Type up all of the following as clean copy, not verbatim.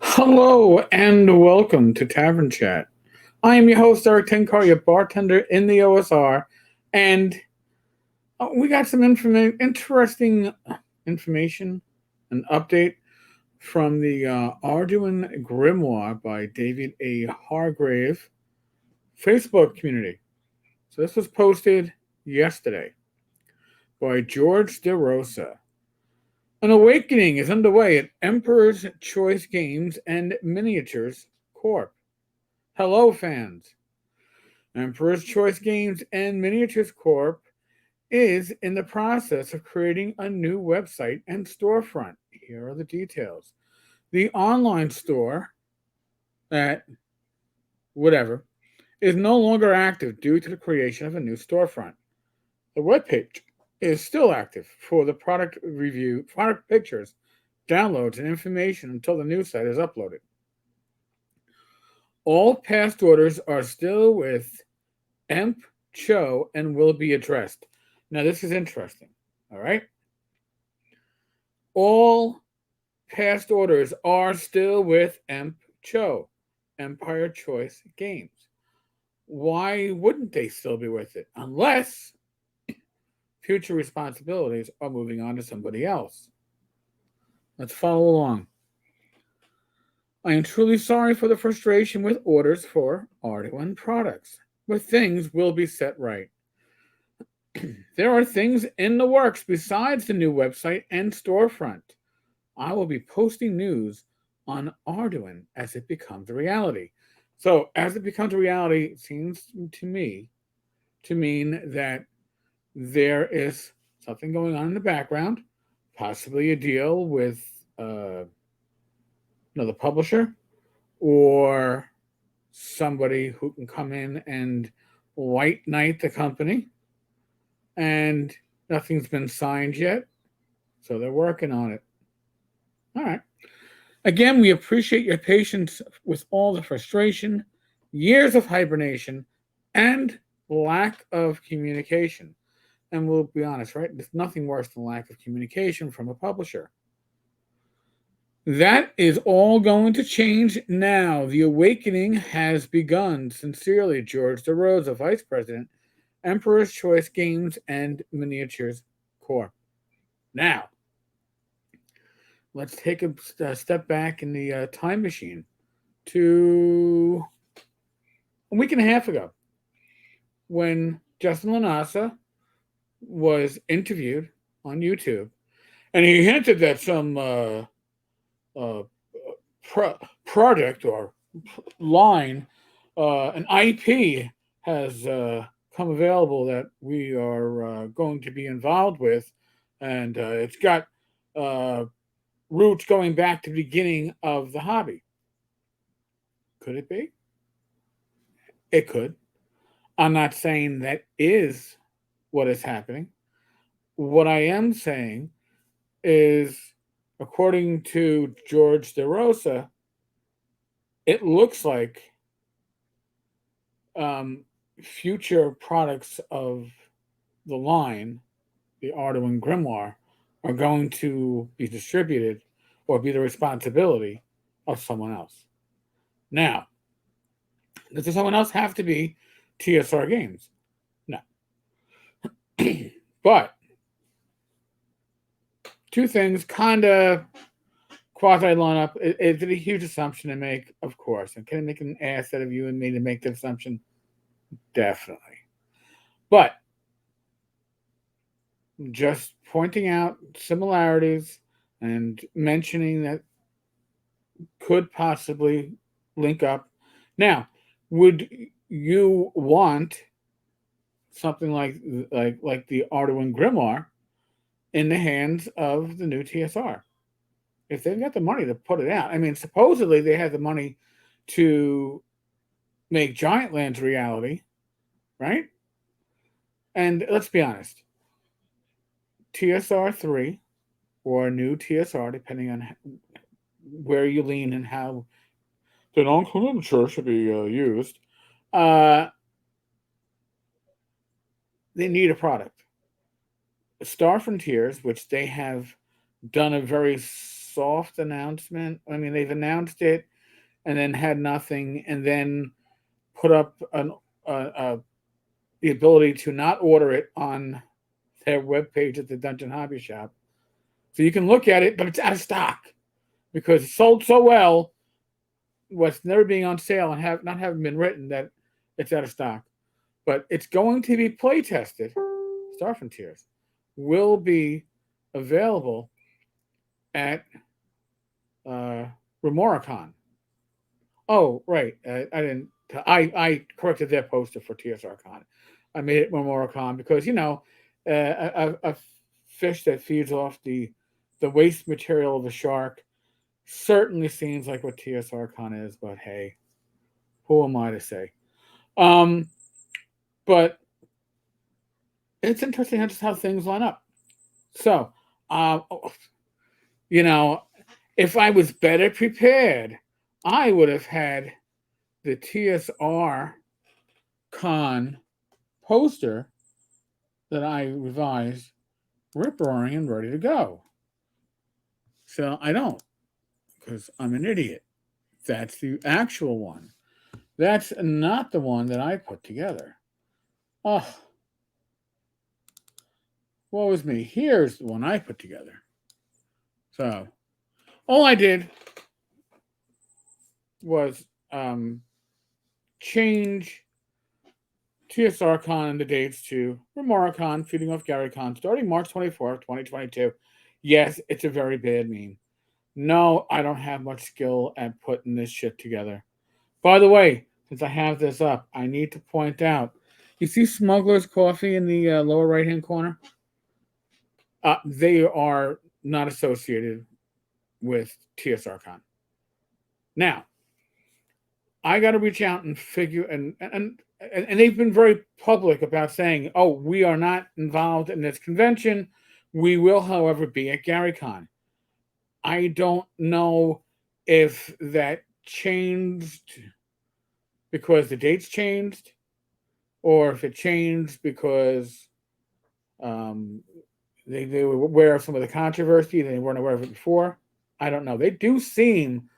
Hello and welcome to Tavern Chat. I am your host, Eric Tenkar, your bartender in the OSR, and we got some interesting information, an update from the Arduin Grimoire by David A. Hargrave Facebook community. So this was posted yesterday by George DeRosa. An awakening is underway at Emperor's Choice Games and Miniatures Corp. Hello, fans. Emperor's Choice Games and Miniatures Corp is in the process of creating a new website and storefront. Here are the details. The online store at whatever is no longer active due to the creation of a new storefront. The webpage is still active for the product review, product pictures, downloads, and information until the new site is uploaded. All past orders are still with Emp Cho and will be addressed. Now, this is interesting. All right. All past orders are still with Emp Cho, Empire Choice Games. Why wouldn't they still be with it? Unless future responsibilities are moving on to somebody else. Let's follow along. I am truly sorry for the frustration with orders for Arduin products, but things will be set right. There are things in the works besides the new website and storefront. I will be posting news on Arduin as it becomes a reality. So, as it becomes a reality, it seems to me to mean that there is something going on in the background, possibly a deal with another publisher or somebody who can come in and white knight the company, and nothing's been signed yet, so they're working on it. All right. Again, we appreciate your patience with all the frustration, years of hibernation, and lack of communication. And we'll be honest, right? There's nothing worse than lack of communication from a publisher. That is all going to change now. The awakening has begun. Sincerely, George DeRosa, Vice President, Emperor's Choice Games and Miniatures Corp. Now, let's take a step back in the time machine to a week and a half ago when Justin Lanasa was interviewed on YouTube, and he hinted that some uh, product or line, an IP, has come available that we are going to be involved with, and it's got uh, roots going back to the beginning of the hobby. Could it be? It could. I'm not saying that is what is happening. What I am saying is, according to George DeRosa, it looks like um, future products of the line, the Arduin Grimoire, are going to be distributed or be the responsibility of someone else. Now, does someone else have to be TSR Games? No. But two things kind of quasi line up. Is it a huge assumption to make? Of course. And can it make an ass out of you and me to make that assumption? Definitely. But just pointing out similarities and mentioning that could possibly link up. Now, would you want something like the Arduin Grimoire in the hands of the new TSR? If they've got the money to put it out, I mean, supposedly they have the money to make Giant Lands reality, right? And let's be honest, TSR 3 or a new TSR, depending on where you lean and how the nomenclature should be used, uh, they need a product. Star Frontiers, which they have done a very soft announcement. I mean, they've announced it and then had nothing, and then put up the ability to not order it on their webpage at the Dungeon Hobby Shop. So you can look at it, but it's out of stock because it sold so well, was never being on sale and not having been written, that it's out of stock. But it's going to be play tested. Star Frontiers will be available at RemoraCon. Oh, right. I didn't. I corrected their poster for TSRCon. I made it RemoraCon because a fish that feeds off the waste material of the shark certainly seems like what TSRCon is. But hey, who am I to say? But it's interesting just how things line up. So, if I was better prepared, I would have had the TSR Con poster that I revised rip-roaring and ready to go. So I don't, because I'm an idiot. That's the actual one. That's not the one that I put together. Oh, woe is me. Here's the one I put together. So all I did was change TSRCon and the dates to RemoraCon, feeding off GaryCon, starting March 24th, 2022. Yes, it's a very bad meme. No, I don't have much skill at putting this shit together. By the way, since I have this up, I need to point out, you see Smuggler's Coffee in the lower right-hand corner? They are not associated with TSRCon. Now, I got to reach out and figure, and they've been very public about saying, oh, we are not involved in this convention. We will, however, be at GaryCon. I don't know if that changed because the dates changed, or if it changed because they were aware of some of the controversy and they weren't aware of it before. I don't know. They do seem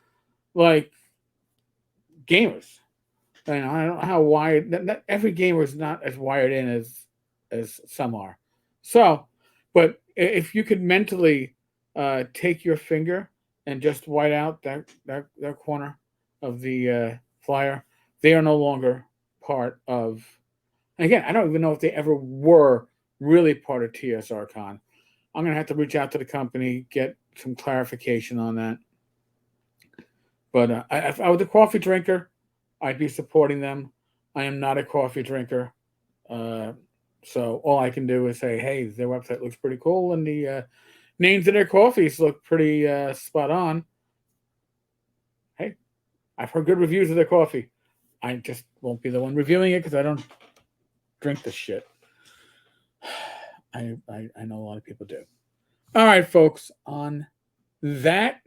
like gamers. I don't know how wired. Every gamer is not as wired in as some are. So, but if you could mentally take your finger and just white out that corner of the flyer, they are no longer part of. And again, I don't even know if they ever were really part of TSRCon. I'm going to have to reach out to the company, get some clarification on that. But if I was a coffee drinker, I'd be supporting them. I am not a coffee drinker. So all I can do is say, hey, their website looks pretty cool, and the names of their coffees look pretty spot on. Hey, I've heard good reviews of their coffee. I just won't be the one reviewing it because I don't drink this shit. I know a lot of people do. All right, folks. On that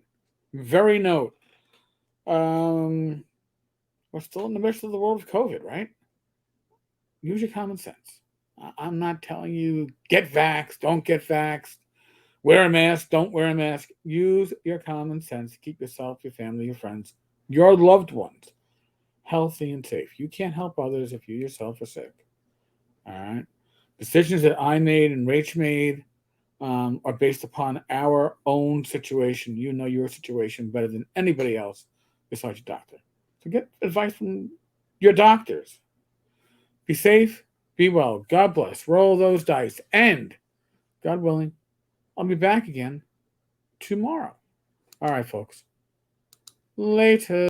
very note, we're still in the midst of the world of COVID, right? Use your common sense. I'm not telling you get vaxxed, don't get vaxxed, wear a mask, don't wear a mask. Use your common sense to keep yourself, your family, your friends, your loved ones healthy and safe. You can't help others if you yourself are sick. All right? Decisions that I made and Rach made are based upon our own situation. You know your situation better than anybody else besides your doctor. So get advice from your doctors. Be safe, be well. God bless. Roll those dice. And, God willing, I'll be back again tomorrow. All right, folks. Later.